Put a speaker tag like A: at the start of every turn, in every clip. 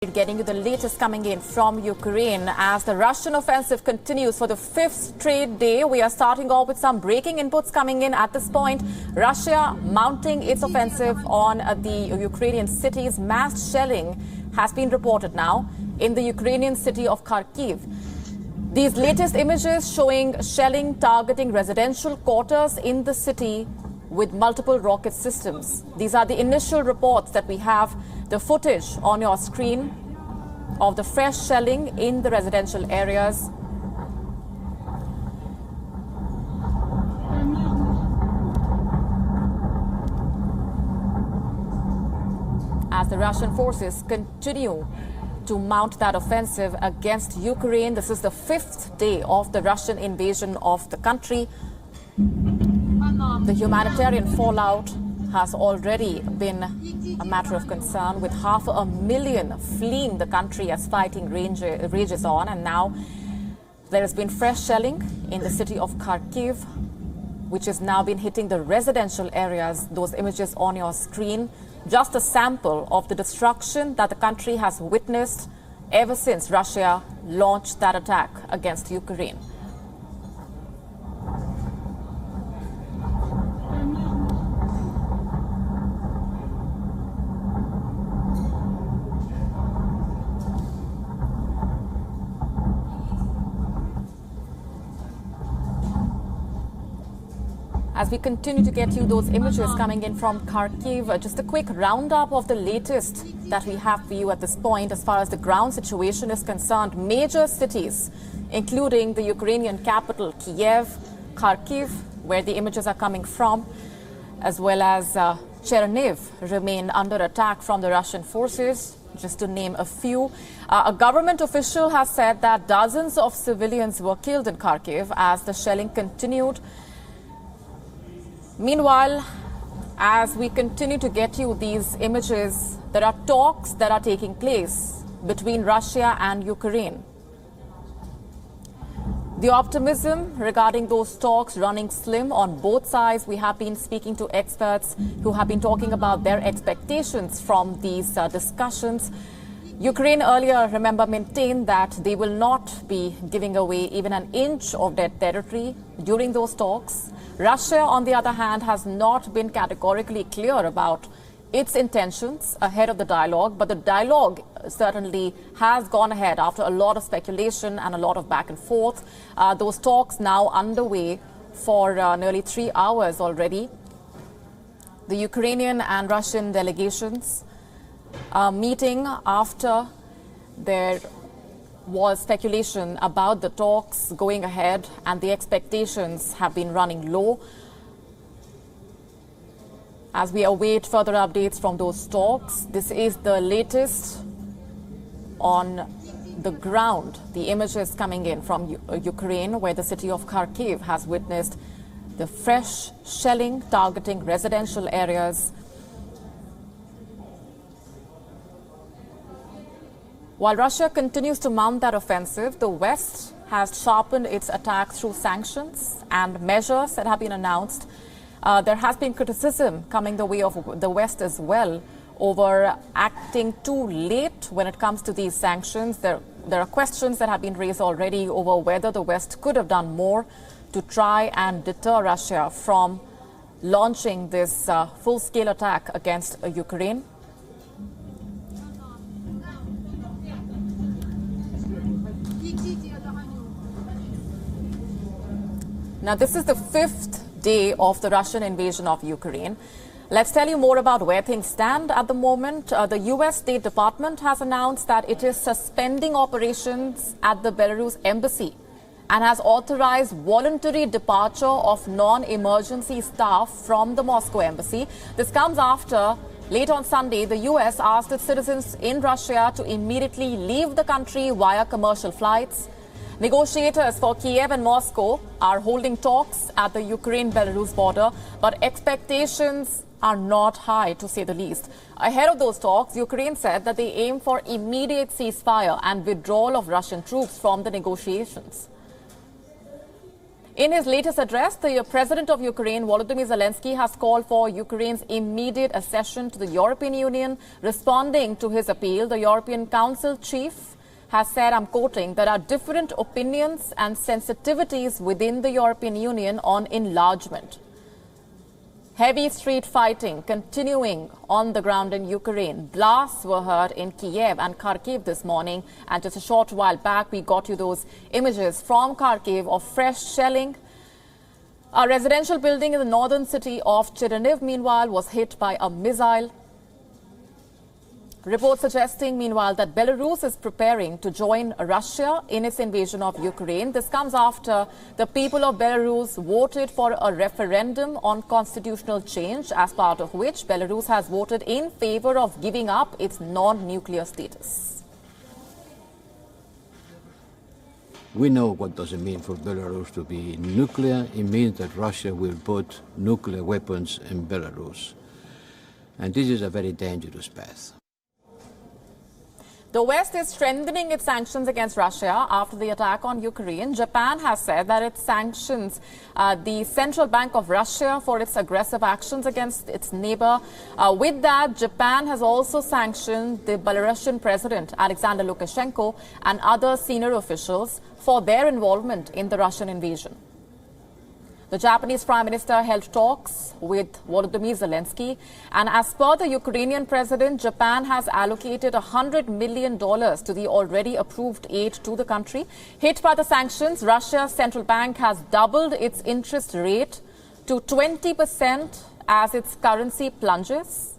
A: Getting you the latest coming in from Ukraine as the Russian offensive continues for the fifth straight day. We are starting off with some breaking inputs coming in at this point. Russia mounting its offensive on the Ukrainian cities. Mass shelling has been reported now in the Ukrainian city of Kharkiv. These latest images showing shelling targeting residential quarters in the city with multiple rocket systems. These are the initial reports that we have. The footage on your screen of the fresh shelling in the residential areas. As the Russian forces continue to mount that offensive against Ukraine, this is the fifth day of the Russian invasion of the country. The humanitarian fallout has already been a matter of concern, with 500,000 fleeing the country as fighting rages on. And now there has been fresh shelling in the city of Kharkiv, which has now been hitting the residential areas. Those images on your screen, just a sample of the destruction that the country has witnessed ever since Russia launched that attack against Ukraine. As we continue to get you those images coming in from Kharkiv, just a quick roundup of the latest that we have for you at this point as far as the ground situation is concerned. Major cities, including the Ukrainian capital, Kyiv, Kharkiv, where the images are coming from, as well as Chernihiv, remain under attack from the Russian forces, just to name a few. A government official has said that dozens of civilians were killed in Kharkiv as the shelling continued. Meanwhile, as we continue to get you these images, there are talks that are taking place between Russia and Ukraine. The optimism regarding those talks running slim on both sides. We have been speaking to experts who have been talking about their expectations from these discussions. Ukraine earlier, remember, maintained that they will not be giving away even an inch of their territory during those talks. Russia, on the other hand, has not been categorically clear about its intentions ahead of the dialogue, but the dialogue certainly has gone ahead after a lot of speculation and a lot of back and forth. Those talks now underway for nearly 3 hours already. The Ukrainian and Russian delegations meeting after there was speculation about the talks going ahead, and the expectations have been running low. As we await further updates from those talks, this is the latest on the ground. The images coming in from Ukraine, where the city of Kharkiv has witnessed the fresh shelling targeting residential areas. While Russia continues to mount that offensive, the West has sharpened its attack through sanctions and measures that have been announced. There has been criticism coming the way of the West as well over acting too late when it comes to these sanctions. There are questions that have been raised already over whether the West could have done more to try and deter Russia from launching this full-scale attack against Ukraine. Now, this is the fifth day of the Russian invasion of Ukraine. Let's tell you more about where things stand at the moment. The U.S. State Department has announced that it is suspending operations at the Belarus embassy and has authorized voluntary departure of non-emergency staff from the Moscow embassy. This comes after, late on Sunday, the U.S. asked its citizens in Russia to immediately leave the country via commercial flights. Negotiators for Kyiv and Moscow are holding talks at the Ukraine-Belarus border, but expectations are not high, to say the least. Ahead of those talks, Ukraine said that they aim for immediate ceasefire and withdrawal of Russian troops from the negotiations. In his latest address, the President of Ukraine, Volodymyr Zelensky, has called for Ukraine's immediate accession to the European Union. Responding to his appeal, the European Council chief has said, I'm quoting, there are different opinions and sensitivities within the European Union on enlargement. Heavy street fighting continuing on the ground in Ukraine. Blasts were heard in Kyiv and Kharkiv this morning. And just a short while back, we got you those images from Kharkiv of fresh shelling. A residential building in the northern city of Chernihiv, meanwhile, was hit by a missile. Reports suggesting, meanwhile, that Belarus is preparing to join Russia in its invasion of Ukraine. This comes after the people of Belarus voted for a referendum on constitutional change, as part of which Belarus has voted in favor of giving up its non-nuclear status.
B: We know what does it mean for Belarus to be nuclear. It means that Russia will put nuclear weapons in Belarus. And this is a very dangerous path.
A: The West is strengthening its sanctions against Russia after the attack on Ukraine. Japan has said that it sanctions the Central Bank of Russia for its aggressive actions against its neighbor. With that, Japan has also sanctioned the Belarusian President, Alexander Lukashenko, and other senior officials for their involvement in the Russian invasion. The Japanese Prime Minister held talks with Volodymyr Zelensky, and as per the Ukrainian president, Japan has allocated $100 million to the already approved aid to the country. Hit by the sanctions, Russia's central bank has doubled its interest rate to 20% as its currency plunges.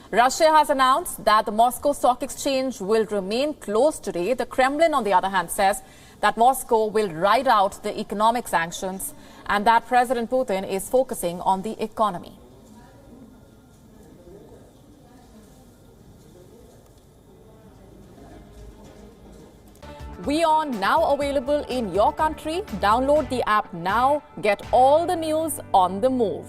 A: Russia has announced that the Moscow Stock Exchange will remain closed today. The Kremlin, on the other hand, says that Moscow will ride out the economic sanctions and that President Putin is focusing on the economy. WION now available in your country. Download the app now. Get all the news on the move.